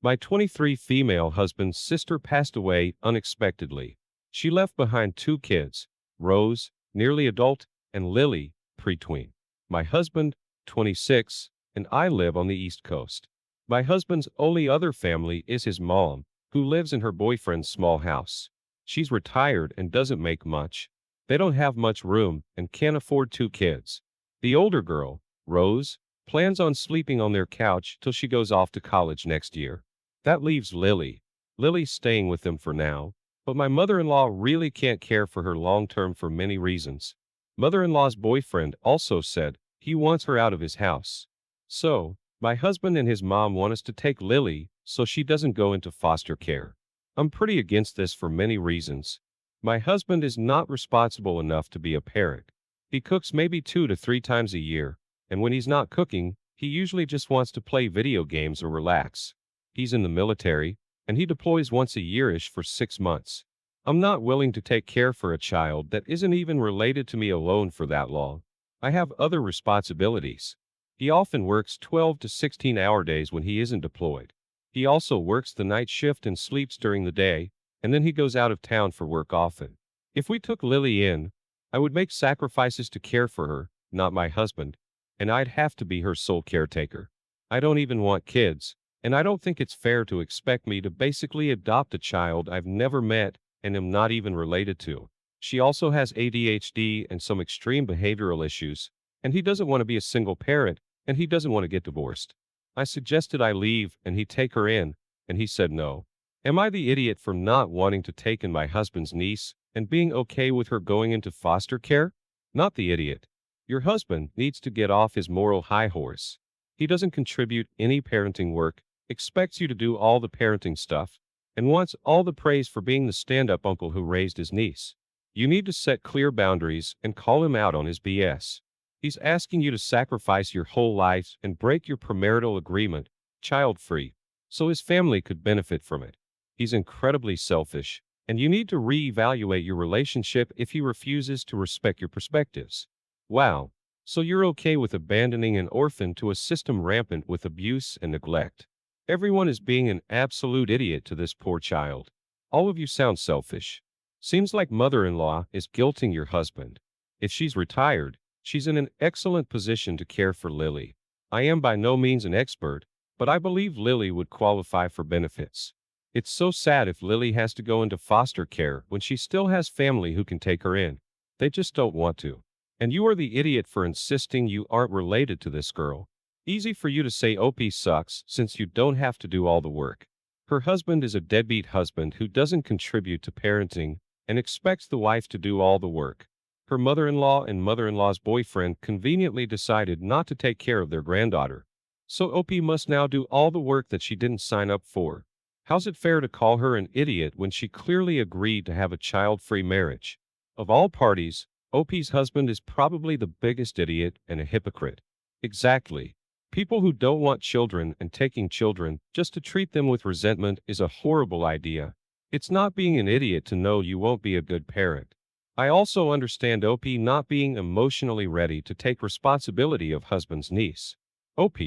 My 23 female husband's sister passed away unexpectedly. She left behind two kids, Rose, nearly adult, and Lily, preteen. My husband, 26, and I live on the East Coast. My husband's only other family is his mom, who lives in her boyfriend's small house. She's retired and doesn't make much. They don't have much room and can't afford two kids. The older girl, Rose, plans on sleeping on their couch till she goes off to college next year. That leaves Lily. Lily's staying with them for now, but my mother-in-law really can't care for her long-term for many reasons. Mother-in-law's boyfriend also said he wants her out of his house. So, my husband and his mom want us to take Lily so she doesn't go into foster care. I'm pretty against this for many reasons. My husband is not responsible enough to be a parent. He cooks maybe 2 to 3 times a year, and when he's not cooking, he usually just wants to play video games or relax. He's in the military, and he deploys once a year-ish for 6 months. I'm not willing to take care for a child that isn't even related to me alone for that long. I have other responsibilities. He often works 12 to 16-hour days when he isn't deployed. He also works the night shift and sleeps during the day, and then he goes out of town for work often. If we took Lily in, I would make sacrifices to care for her, not my husband, and I'd have to be her sole caretaker. I don't even want kids, and I don't think it's fair to expect me to basically adopt a child I've never met and am not even related to. She also has ADHD and some extreme behavioral issues, and he doesn't want to be a single parent, and he doesn't want to get divorced. I suggested I leave and he take her in, and he said no. Am I the idiot for not wanting to take in my husband's niece and being okay with her going into foster care? Not the idiot. Your husband needs to get off his moral high horse. He doesn't contribute any parenting work, expects you to do all the parenting stuff, and wants all the praise for being the stand-up uncle who raised his niece. You need to set clear boundaries and call him out on his BS. He's asking you to sacrifice your whole life and break your premarital agreement, child-free, so his family could benefit from it. He's incredibly selfish, and you need to reevaluate your relationship if he refuses to respect your perspectives. Wow. So you're okay with abandoning an orphan to a system rampant with abuse and neglect. Everyone is being an absolute idiot to this poor child. All of you sound selfish. Seems like mother-in-law is guilting your husband. If she's retired, she's in an excellent position to care for Lily. I am by no means an expert, but I believe Lily would qualify for benefits. It's so sad if Lily has to go into foster care when she still has family who can take her in. They just don't want to. And you are the idiot for insisting you aren't related to this girl. Easy for you to say OP sucks since you don't have to do all the work. Her husband is a deadbeat husband who doesn't contribute to parenting and expects the wife to do all the work. Her mother-in-law and mother-in-law's boyfriend conveniently decided not to take care of their granddaughter. So OP must now do all the work that she didn't sign up for. How's it fair to call her an idiot when she clearly agreed to have a child-free marriage? Of all parties, OP's husband is probably the biggest idiot and a hypocrite. Exactly. People who don't want children and taking children just to treat them with resentment is a horrible idea. It's not being an idiot to know you won't be a good parent. I also understand OP not being emotionally ready to take responsibility of husband's niece. OP,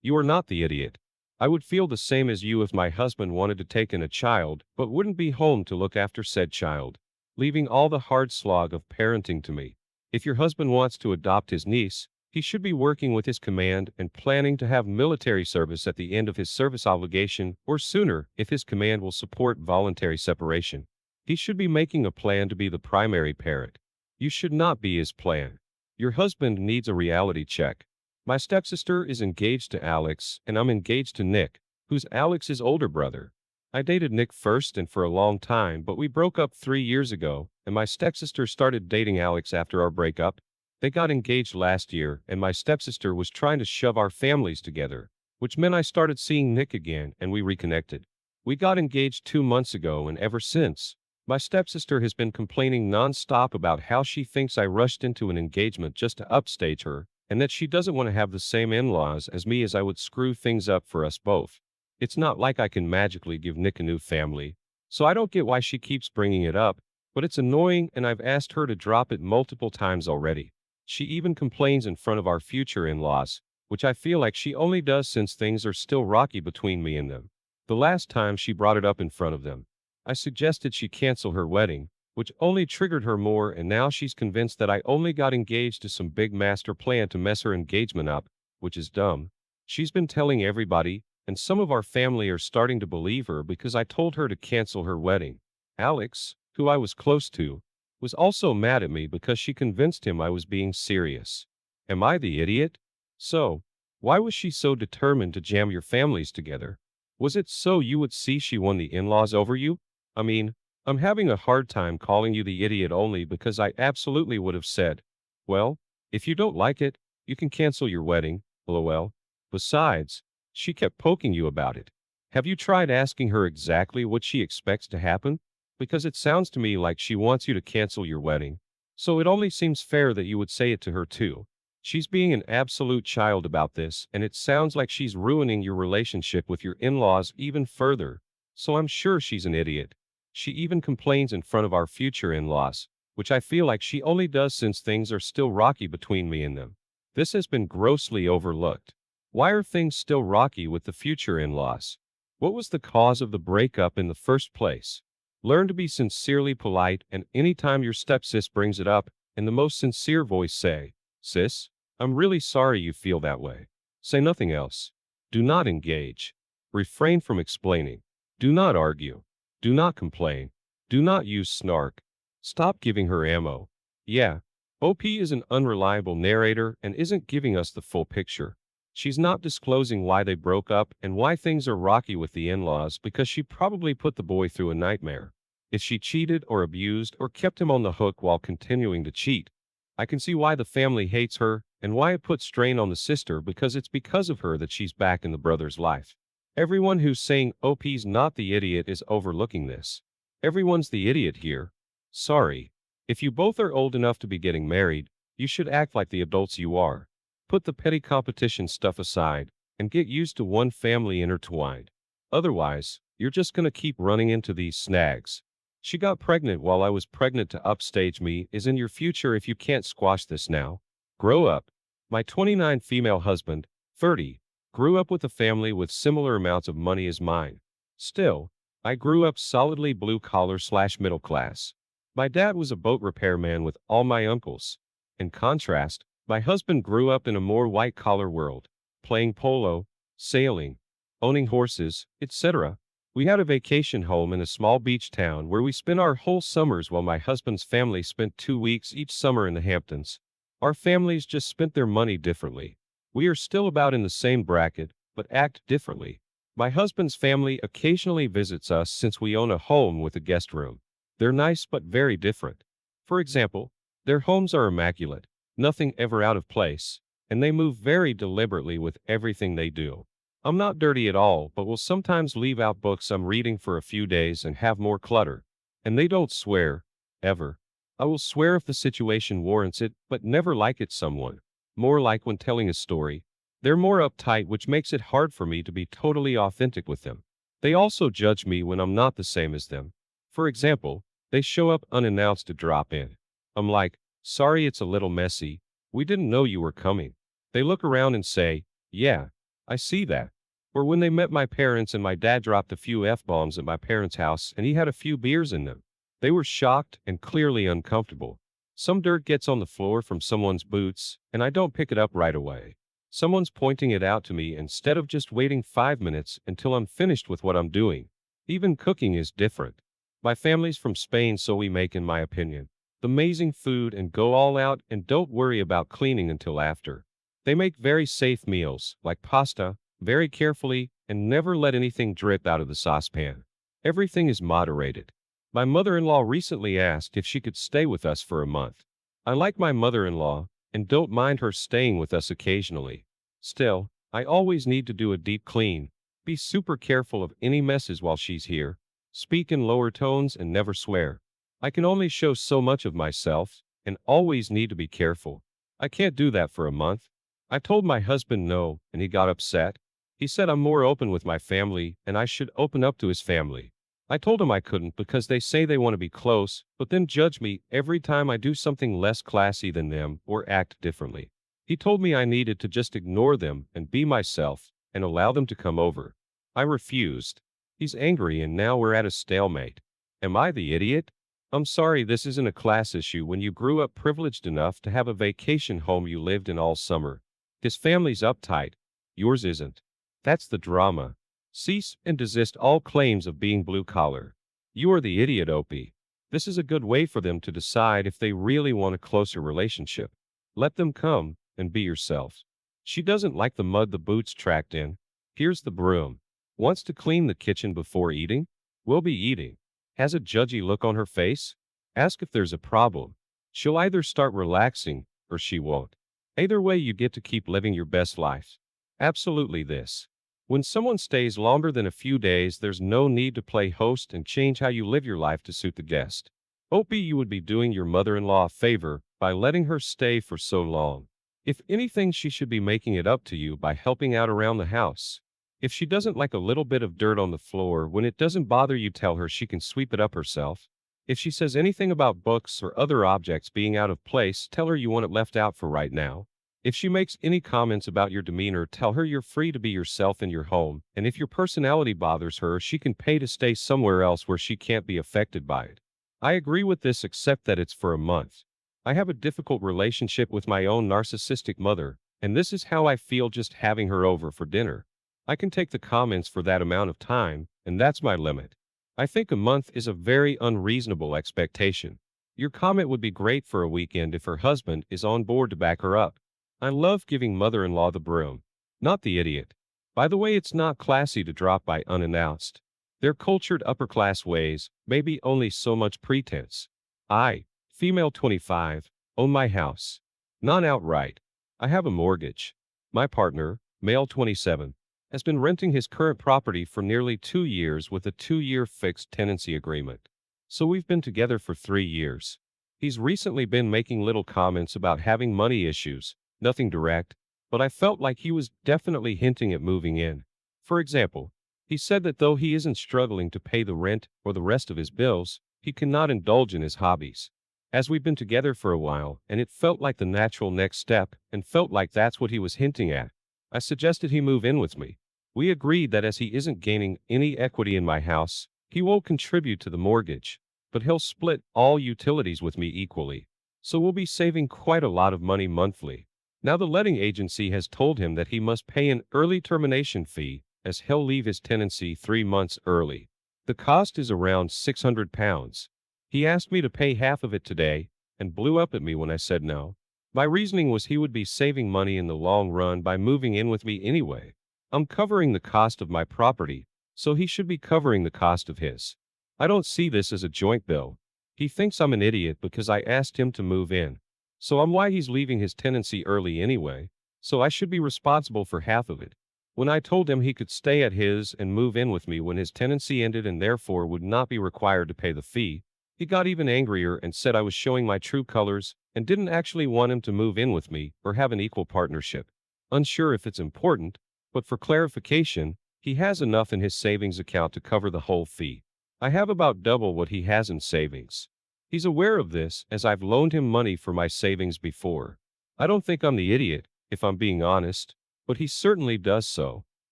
you are not the idiot. I would feel the same as you if my husband wanted to take in a child but wouldn't be home to look after said child, leaving all the hard slog of parenting to me. If your husband wants to adopt his niece, he should be working with his command and planning to have military service at the end of his service obligation or sooner if his command will support voluntary separation. He should be making a plan to be the primary parent. You should not be his plan. Your husband needs a reality check. My stepsister is engaged to Alex, and I'm engaged to Nick, who's Alex's older brother. I dated Nick first and for a long time, but we broke up 3 years ago, and my stepsister started dating Alex after our breakup. They got engaged last year, and my stepsister was trying to shove our families together, which meant I started seeing Nick again, and we reconnected. We got engaged 2 months ago, and ever since, my stepsister has been complaining nonstop about how she thinks I rushed into an engagement just to upstage her, and that she doesn't want to have the same in-laws as me as I would screw things up for us both. It's not like I can magically give Nick a new family, so I don't get why she keeps bringing it up, but it's annoying and I've asked her to drop it multiple times already. She even complains in front of our future in-laws, which I feel like she only does since things are still rocky between me and them. The last time she brought it up in front of them, I suggested she cancel her wedding, which only triggered her more, and now she's convinced that I only got engaged to some big master plan to mess her engagement up, which is dumb. She's been telling everybody, and some of our family are starting to believe her because I told her to cancel her wedding. Alex, who I was close to, was also mad at me because she convinced him I was being serious. Am I the idiot? So, why was she so determined to jam your families together? Was it so you would see she won the in-laws over you? I mean, I'm having a hard time calling you the idiot only because I absolutely would have said, well, if you don't like it, you can cancel your wedding, lol. Besides, she kept poking you about it. Have you tried asking her exactly what she expects to happen? Because it sounds to me like she wants you to cancel your wedding. So it only seems fair that you would say it to her too. She's being an absolute child about this, and it sounds like she's ruining your relationship with your in-laws even further. So I'm sure she's an idiot. She even complains in front of our future in-laws, which I feel like she only does since things are still rocky between me and them. This has been grossly overlooked. Why are things still rocky with the future in-laws? What was the cause of the breakup in the first place? Learn to be sincerely polite, and anytime your stepsis brings it up, in the most sincere voice say, sis, I'm really sorry you feel that way. Say nothing else. Do not engage. Refrain from explaining. Do not argue. Do not complain. Do not use snark. Stop giving her ammo. Yeah, OP is an unreliable narrator and isn't giving us the full picture. She's not disclosing why they broke up and why things are rocky with the in-laws because she probably put the boy through a nightmare. If she cheated or abused or kept him on the hook while continuing to cheat, I can see why the family hates her and why it puts strain on the sister, because it's because of her that she's back in the brother's life. Everyone who's saying OP's not the idiot is overlooking this. Everyone's the idiot here. Sorry. If you both are old enough to be getting married, you should act like the adults you are. Put the petty competition stuff aside and get used to one family intertwined. Otherwise, you're just gonna keep running into these snags. She got pregnant while I was pregnant to upstage me is in your future if you can't squash this now. Grow up. My 29 female husband, 30, grew up with a family with similar amounts of money as mine. Still, I grew up solidly blue-collar/middle class. My dad was a boat repairman with all my uncles. In contrast, my husband grew up in a more white-collar world, playing polo, sailing, owning horses, etc. We had a vacation home in a small beach town where we spent our whole summers while my husband's family spent 2 weeks each summer in the Hamptons. Our families just spent their money differently. We are still about in the same bracket, but act differently. My husband's family occasionally visits us since we own a home with a guest room. They're nice but very different. For example, their homes are immaculate, nothing ever out of place, and they move very deliberately with everything they do. I'm not dirty at all, but will sometimes leave out books I'm reading for a few days and have more clutter. And they don't swear, ever. I will swear if the situation warrants it, but never like it someone. More like when telling a story. They're more uptight, which makes it hard for me to be totally authentic with them. They also judge me when I'm not the same as them. For example, they show up unannounced to drop in. I'm like, sorry it's a little messy, we didn't know you were coming. They look around and say, yeah, I see that. Or when they met my parents and my dad dropped a few F-bombs at my parents' house and he had a few beers in them. They were shocked and clearly uncomfortable. Some dirt gets on the floor from someone's boots, and I don't pick it up right away. Someone's pointing it out to me instead of just waiting 5 minutes until I'm finished with what I'm doing. Even cooking is different. My family's from Spain, so we make, in my opinion, amazing food and go all out and don't worry about cleaning until after. They make very safe meals, like pasta, very carefully, and never let anything drip out of the saucepan. Everything is moderated. My mother-in-law recently asked if she could stay with us for a month. I like my mother-in-law and don't mind her staying with us occasionally. Still, I always need to do a deep clean, be super careful of any messes while she's here, speak in lower tones and never swear. I can only show so much of myself and always need to be careful. I can't do that for a month. I told my husband no, and he got upset. He said I'm more open with my family and I should open up to his family. I told him I couldn't because they say they want to be close, but then judge me every time I do something less classy than them or act differently. He told me I needed to just ignore them and be myself and allow them to come over. I refused. He's angry and now we're at a stalemate. Am I the idiot? I'm sorry, this isn't a class issue when you grew up privileged enough to have a vacation home you lived in all summer. His family's uptight. Yours isn't. That's the drama. Cease and desist all claims of being blue collar. You are the idiot, Opie. This is a good way for them to decide if they really want a closer relationship. Let them come and be yourself. She doesn't like the mud the boots tracked in. Here's the broom. Wants to clean the kitchen before eating? We'll be eating. Has a judgy look on her face? Ask if there's a problem. She'll either start relaxing or she won't. Either way, you get to keep living your best life. Absolutely this. When someone stays longer than a few days, there's no need to play host and change how you live your life to suit the guest. Opie, you would be doing your mother-in-law a favor by letting her stay for so long. If anything, she should be making it up to you by helping out around the house. If she doesn't like a little bit of dirt on the floor when it doesn't bother you, tell her she can sweep it up herself. If she says anything about books or other objects being out of place, tell her you want it left out for right now. If she makes any comments about your demeanor, tell her you're free to be yourself in your home, and if your personality bothers her, she can pay to stay somewhere else where she can't be affected by it. I agree with this, except that it's for a month. I have a difficult relationship with my own narcissistic mother, and this is how I feel just having her over for dinner. I can take the comments for that amount of time, and that's my limit. I think a month is a very unreasonable expectation. Your comment would be great for a weekend if her husband is on board to back her up. I love giving mother-in-law the broom, not the idiot. By the way, it's not classy to drop by unannounced. They're cultured upper-class ways, maybe only so much pretense. I, female 25, own my house. Non-outright. I have a mortgage. My partner, male 27, has been renting his current property for nearly 2 years with a 2-year fixed tenancy agreement. So we've been together for 3 years. He's recently been making little comments about having money issues, nothing direct, but I felt like he was definitely hinting at moving in. For example, he said that though he isn't struggling to pay the rent or the rest of his bills, he cannot indulge in his hobbies. As we've been together for a while, and it felt like the natural next step, and felt like that's what he was hinting at, I suggested he move in with me. We agreed that as he isn't gaining any equity in my house, he won't contribute to the mortgage, but he'll split all utilities with me equally. So we'll be saving quite a lot of money monthly. Now the letting agency has told him that he must pay an early termination fee, as he'll leave his tenancy 3 months early. The cost is around £600. He asked me to pay half of it today, and blew up at me when I said no. My reasoning was he would be saving money in the long run by moving in with me anyway. I'm covering the cost of my property, so he should be covering the cost of his. I don't see this as a joint bill. He thinks I'm an idiot because I asked him to move in. So I'm why he's leaving his tenancy early anyway, so I should be responsible for half of it. When I told him he could stay at his and move in with me when his tenancy ended and therefore would not be required to pay the fee, he got even angrier and said I was showing my true colors and didn't actually want him to move in with me or have an equal partnership. Unsure if it's important, but for clarification, he has enough in his savings account to cover the whole fee. I have about double what he has in savings. He's aware of this, as I've loaned him money for my savings before. I don't think I'm the idiot, if I'm being honest, but he certainly does so.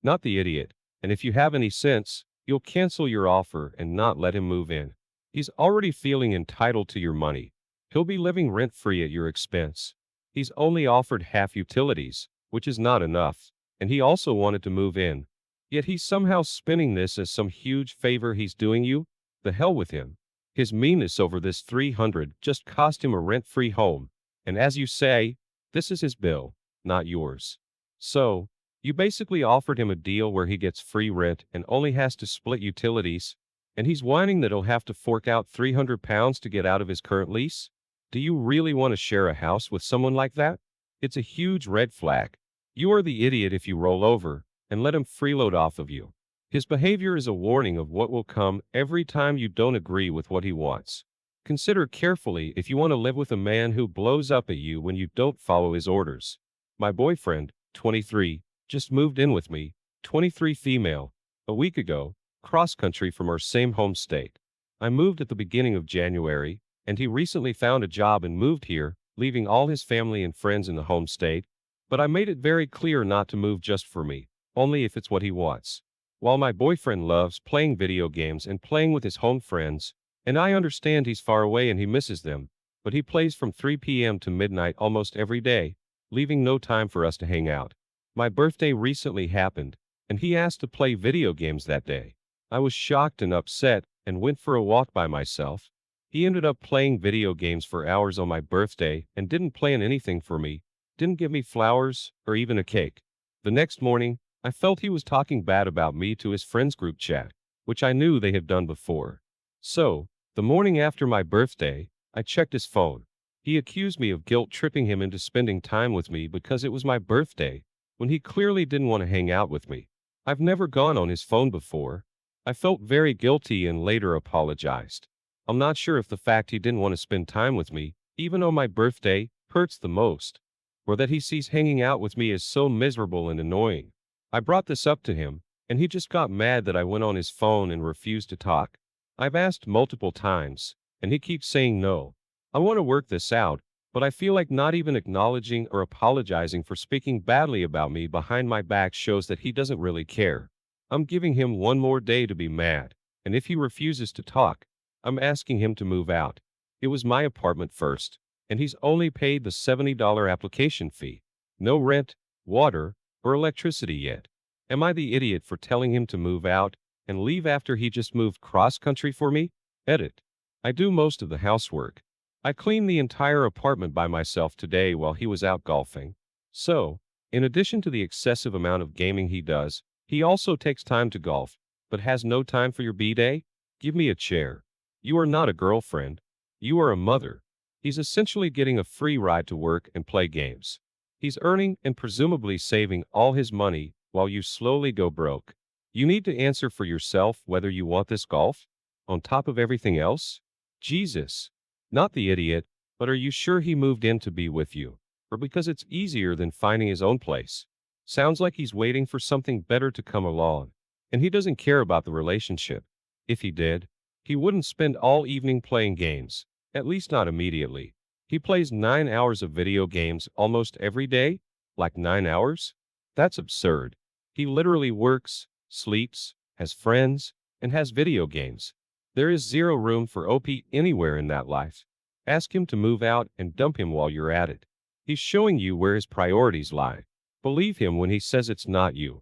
Not the idiot, and if you have any sense, you'll cancel your offer and not let him move in. He's already feeling entitled to your money. He'll be living rent-free at your expense. He's only offered half utilities, which is not enough, and he also wanted to move in. Yet he's somehow spinning this as some huge favor he's doing you? The hell with him. His meanness over this 300 just cost him a rent-free home, and as you say, this is his bill, not yours. So, you basically offered him a deal where he gets free rent and only has to split utilities, and he's whining that he'll have to fork out £300 to get out of his current lease? Do you really want to share a house with someone like that? It's a huge red flag. You are the idiot if you roll over and let him freeload off of you. His behavior is a warning of what will come every time you don't agree with what he wants. Consider carefully if you want to live with a man who blows up at you when you don't follow his orders. My boyfriend, 23, just moved in with me, 23 female, a week ago, cross-country from our same home state. I moved at the beginning of January, and he recently found a job and moved here, leaving all his family and friends in the home state, but I made it very clear not to move just for me, only if it's what he wants. While my boyfriend loves playing video games and playing with his home friends, and I understand he's far away and he misses them, but he plays from 3 p.m. to midnight almost every day, leaving no time for us to hang out. My birthday recently happened, and he asked to play video games that day. I was shocked and upset and went for a walk by myself. He ended up playing video games for hours on my birthday and didn't plan anything for me, didn't give me flowers or even a cake. The next morning, I felt he was talking bad about me to his friends group chat, which I knew they had done before. So, the morning after my birthday, I checked his phone. He accused me of guilt-tripping him into spending time with me because it was my birthday, when he clearly didn't want to hang out with me. I've never gone on his phone before. I felt very guilty and later apologized. I'm not sure if the fact he didn't want to spend time with me, even on my birthday, hurts the most, or that he sees hanging out with me as so miserable and annoying. I brought this up to him, and he just got mad that I went on his phone and refused to talk. I've asked multiple times, and he keeps saying no. I want to work this out, but I feel like not even acknowledging or apologizing for speaking badly about me behind my back shows that he doesn't really care. I'm giving him one more day to be mad, and if he refuses to talk, I'm asking him to move out. It was my apartment first, and he's only paid the $70 application fee. No rent, water, or electricity yet. Am I the idiot for telling him to move out and leave after he just moved cross-country for me? Edit. I do most of the housework. I cleaned the entire apartment by myself today while he was out golfing. So, in addition to the excessive amount of gaming he does, he also takes time to golf, but has no time for your B-day? Give me a chair. You are not a girlfriend. You are a mother. He's essentially getting a free ride to work and play games. He's earning and presumably saving all his money while you slowly go broke. You need to answer for yourself whether you want this golf, on top of everything else. Jesus. Not the idiot, but are you sure he moved in to be with you? Or because it's easier than finding his own place? Sounds like he's waiting for something better to come along. And he doesn't care about the relationship. If he did, he wouldn't spend all evening playing games, at least not immediately. He plays 9 hours of video games almost every day? Like 9 hours? That's absurd. He literally works, sleeps, has friends, and has video games. There is zero room for OP anywhere in that life. Ask him to move out and dump him while you're at it. He's showing you where his priorities lie. Believe him when he says it's not you.